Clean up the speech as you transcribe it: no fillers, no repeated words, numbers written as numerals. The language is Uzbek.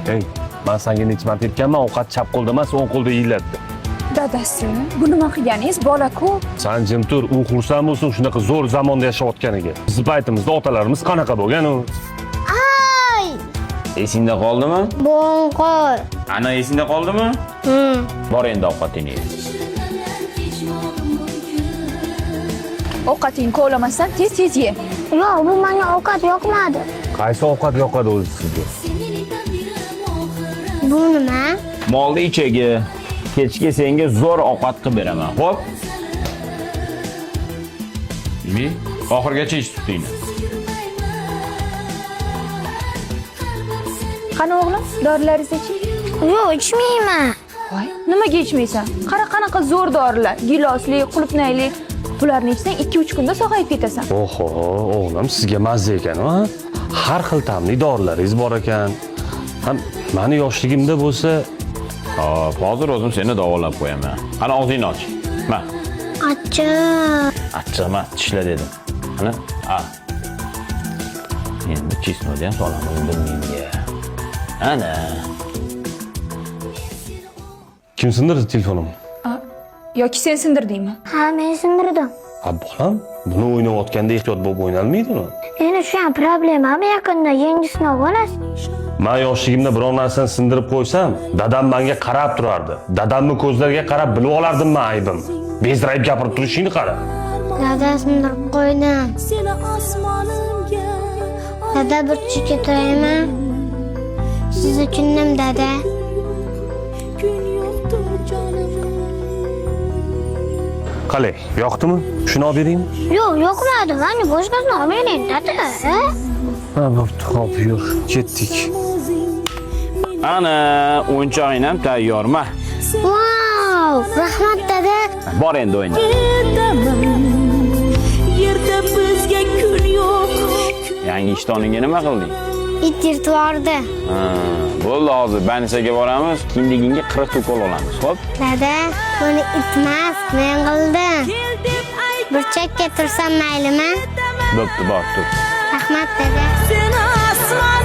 Ey, men senga necha marta aytganman, ovqat chap qo'lda emas, o'ng qo'lda yeyiladi. Dadasi, bu nima qilganingiz? Bola ko'p. Sen jim tur, u xursand bo'lsin shunaqa zo'r zamonda yashayotganiga. Bizni paytimizda otalarimiz qanaqa bo'lgan u? Ay! Esingda qoldimi? Bo'nqo'r. Ana esingda qoldimi? Bor endi ovqatingni ye. Ovqatingni kovlamasdan tez-tez ye. Yo'q, bu menga ovqat yoqmadi. Qaysi ovqat yoqadi o'zi sizga? Bu nima? Molni ichagi. Kechga senga zo'r ovqat qilib beraman. Xo'p? Nima? Oxirgacha ich tutingni. Qani o'g'lim, dorilaringizni iching. Yo'q, ichmayman. Voy, nimaga ichmaysan? Qara qanaqa zo'r dorilar, gilosli, qulupnayli. Bularni ichsang 2-3 kunda sog'ayib ketasan. Oho, o'g'lim sizga mazza ekan, ha? Har xil ta'mli dorilaringiz bor ekan. Ham meni yoshligimda bo'lsa, Hop, hozir o'zim seni davolab qo'yaman. Qani og'zingni och. Ma. Achchiq. Achchiq emas, tishla dedim. Qani? Ha. Endi chisnodni ham solaman bunga. Ana. kim sindirdi telefonimni? Yoki sen sindirdingmi? Ha, men sindirdim. Ha, bolam, buni o'ynayotganda ehtiyot bo'lib o'ynalmaydimi? Endi shu ham problemami, yaqinda yangi sinov bo'lasiz. Men yoshligimda biror narsani sindirib qo'ysam, dadam menga qarab turardi. Dadamning ko'zlariga qarab bilib olardim men aybim. Bezrayib gapirib turishingni qara. Dada sindirib qo'ydim. Dada bir tushga turaymi? Siz uchunnim dada. Qalay, yoqdimi? Shuni olib beringmi? Yo'q, yoqmadi. Meni boshqasini olib bering, dada. Ha, bo'pti, hop, yur, ketdik. Ana, o'yinchog'ing ham tayyorma. Wow, rahmat dada. Bor endi o'yna. Yerda bizga kun yo'q. Yangi ishtoningga nima qilding? It yirtvordi. Ha, bo'ldi, hozir banisaga boramiz, kindigingga 40 to'kol olamiz, xo'p? Dada, buni itmas, men qildim. Burchakka tursam maylimi? Bo'pti, bor, tur. Rahmat dada. Seni osmon